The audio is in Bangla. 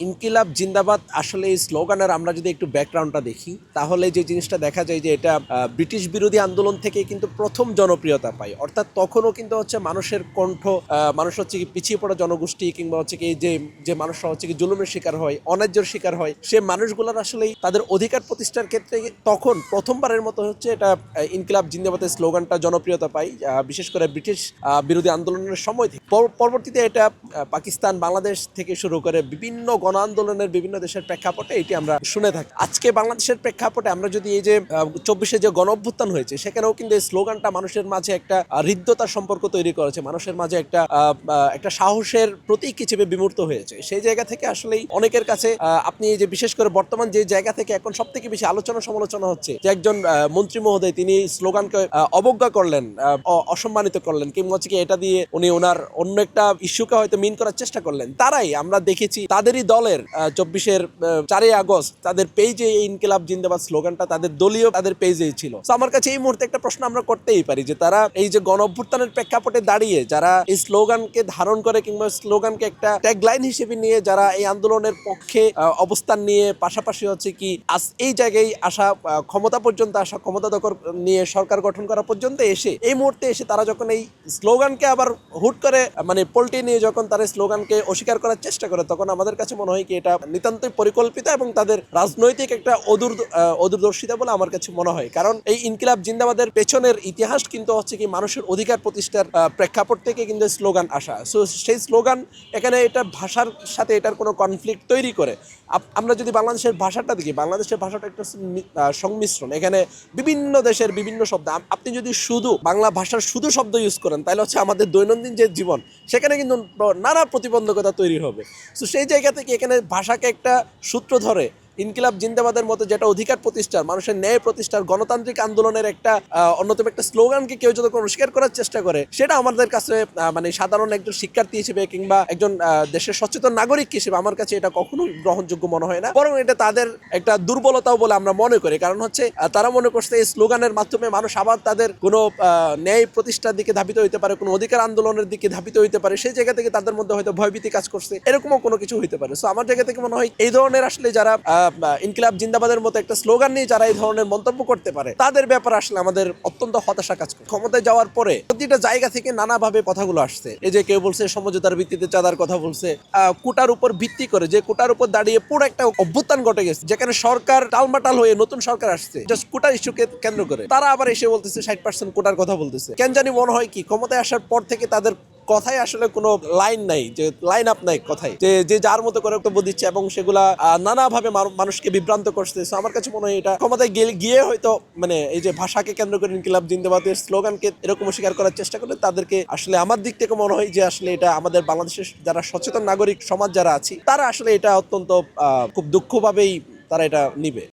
ইনকিলাব জিন্দাবাদ আসলে এই স্লোগানের আমরা যদি একটু ব্যাকগ্রাউন্ডটা দেখি তাহলে যে জিনিসটা দেখা যায় যে এটা ব্রিটিশ বিরোধী আন্দোলন থেকে কিন্তু প্রথম জনপ্রিয়তা পায়। অর্থাৎ তখনও কিন্তু হচ্ছে মানুষের কণ্ঠ, মানুষ হচ্ছে কি পিছিয়ে পড়া জনগোষ্ঠী কিংবা হচ্ছে কি যে যে মানুষরা হচ্ছে কি জুলুমের শিকার হয়, অন্যায্যের শিকার হয়, সে মানুষগুলোর আসলেই তাদের অধিকার প্রতিষ্ঠার ক্ষেত্রে তখন প্রথমবারের মতো হচ্ছে এটা ইনকিলাব জিন্দাবাদের স্লোগানটা জনপ্রিয়তা পায়, বিশেষ করে ব্রিটিশ বিরোধী আন্দোলনের সময় থেকে। পরবর্তীতে এটা পাকিস্তান, বাংলাদেশ থেকে শুরু করে বিভিন্ন গণ আন্দোলনের বিভিন্ন দেশের প্রেক্ষাপটে এটি আমরা শুনে থাকি। আজকে বাংলাদেশের প্রেক্ষাপটে আমরা যদি এই যে 24-এ যে গণ অভ্যুত্থান হয়েছে সেখানেও কিন্তু এই স্লোগানটা মানুষের মাঝে একটা হৃদ্যতার সম্পর্ক তৈরি করেছে, মানুষের মাঝে একটা সাহসের প্রতীক হিসেবে বিমূর্ত হয়েছে। সেই জায়গা থেকে আসলেই অনেকের কাছে আপনি এই যে বিশেষ করে বর্তমান যে জায়গা থেকে এখন সব থেকে বেশি আলোচনা সমালোচনা হচ্ছে যে একজন মন্ত্রী মহোদয় তিনি স্লোগানকে অবজ্ঞা করলেন, অসম্মানিত করলেন, কিংবা হচ্ছে কি এটা দিয়ে উনি ওনার অন্য একটা ইস্যুকে হয়তো মিন করার চেষ্টা করলেন। তারাই আমরা দেখেছি তাদেরই দলের 24-এর 4ই আগস্ট তাদের পেজে এই ইনকিলাব জিন্দাবাদ স্লোগানটা তাদের দলীয় তাদের পেজেই ছিল। তো আমার কাছে এই মুহূর্তে একটা প্রশ্ন আমরা করতেই পারি যে তারা এই যে গণ অভ্যুত্থানের প্রেক্ষাপটে দাঁড়িয়ে যারা এই স্লোগানকে ধারণ করে কিংবা স্লোগানকে একটা ট্যাগলাইন হিসেবে নিয়ে যারা এই আন্দোলনের পক্ষে অবস্থান নিয়ে পাশাপাশি হচ্ছে কি এই জায়গায় আসা, ক্ষমতা পর্যন্ত আসা, ক্ষমতা দখল নিয়ে সরকার গঠন করা পর্যন্ত এসে এই মুহূর্তে এসে তারা যখন এই স্লোগানকে আবার হুট করে মানে পল্টে নিয়ে যখন তারা স্লোগানকে অস্বীকার করার চেষ্টা করে, তখন আমাদের কাছে মনে হয় কি এটা নিতান্তই পরিকল্পিত এবং তাদের রাজনৈতিক একটা অদূরদর্শিতা বলে আমার কাছে মনে হয়। কারণ এই ইনকিলাব জিন্দাবাদের পেছনের ইতিহাস কিন্তু হচ্ছে কি মানুষের অধিকার প্রতিষ্ঠার প্রেক্ষাপট থেকে কিন্তু স্লোগান আসা। সো সেই স্লোগান এখানে এটা ভাষার সাথে এটার কোনো কনফ্লিক্ট তৈরি করে। আমরা যদি বাংলাদেশের ভাষাটা দেখি, বাংলাদেশের ভাষাটা একটা সংমিশ্রণ, এখানে বিভিন্ন দেশের বিভিন্ন শব্দ। আপনি যদি শুধু বাংলা ভাষার শুধু শব্দ ইউজ করেন তাহলে হচ্ছে আমাদের দৈনন্দিন যে জীবন সেখানে কিন্তু নানা প্রতিবন্ধকতা তৈরি হবে। তো সেই জায়গা থেকে এখানে ভাষাকে একটা সূত্র ধরে ইনকিলাব জিন্দাবাদের মতো যেটা অধিকার প্রতিষ্ঠার, মানুষের ন্যায় প্রতিষ্ঠার, গণতান্ত্রিক আন্দোলনের একটা অন্যতম একটা স্লোগানকে কেউ যদি অস্বীকার করার চেষ্টা করে, সেটা আমাদের কাছে মানে সাধারণ একজন শিক্ষার্থী হিসেবে কিংবা একজন দেশের সচেতন নাগরিক হিসেবে আমার কাছে এটা কখনোই গ্রহণযোগ্য মনে হয় না, বরং এটা তাদের একটা দুর্বলতাও বলে আমরা মনে করি। কারণ হচ্ছে তারা মনে করছে এই স্লোগানের মাধ্যমে মানুষ আবার তাদের কোনো ন্যায় প্রতিষ্ঠার দিকে ধাবিত হইতে পারে, কোনো অধিকার আন্দোলনের দিকে ধাবিত হইতে পারে, সেই জায়গা থেকে তাদের মধ্যে হয়তো ভয়ভীতি কাজ করছে, এরকমও কোনো কিছু হইতে পারে। সো আমার জায়গা থেকে মনে হয় এই ধরনের আসলে যারা ইনকিলাব জিন্দাবাদের মতো একটা স্লোগান নিয়ে যারা এই ধরনের মন্তব্য করতে পারে তাদের ব্যাপারে আসলে আমাদের অত্যন্ত হতাশা কাজ করে। ক্ষমতায় যাওয়ার পরে প্রতিটা জায়গা থেকে নানাভাবে কথাগুলো আসছে। এই যে কেউ বলছে সমঝোতার ভিত্তিতে চাঁদার কথা বলছে, কোটার উপর ভিত্তি করে যে কোটার উপর দাঁড়িয়ে পুরো একটা অভ্যুত্থান ঘটে গেছে, যেখানে সরকার টালমাটাল হয়ে নতুন সরকার আসছে জাস্ট কোটার ইস্যুকে কেন্দ্র করে। তারা আবার এসে বলতেছে 60% কোটার কথা বলতেছে। কেন জানি মনে হয় কি ক্ষমতায় আসার পর থেকে তাদের কথায় আসলে কোনো লাইন নাই, যে লাইন আপ নাই কথায়, যে যার মতো করে বক্তব্য দিচ্ছে এবং সেগুলা নানাভাবে মানুষকে বিভ্রান্ত করছে। আমার কাছে মনে হয় এটা ক্ষমতায় গিয়ে হয়তো মানে এই যে ভাষাকে কেন্দ্র করে ইনকিলাব জিন্দাবাদের স্লোগানকে এরকম স্বীকার করার চেষ্টা করলে তাদেরকে আসলে আমার দিক থেকে মনে হয় যে আসলে এটা আমাদের বাংলাদেশের যারা সচেতন নাগরিক সমাজ যারা আছি তারা আসলে এটা অত্যন্ত খুব দুঃখভাবেই তারা এটা নিবে।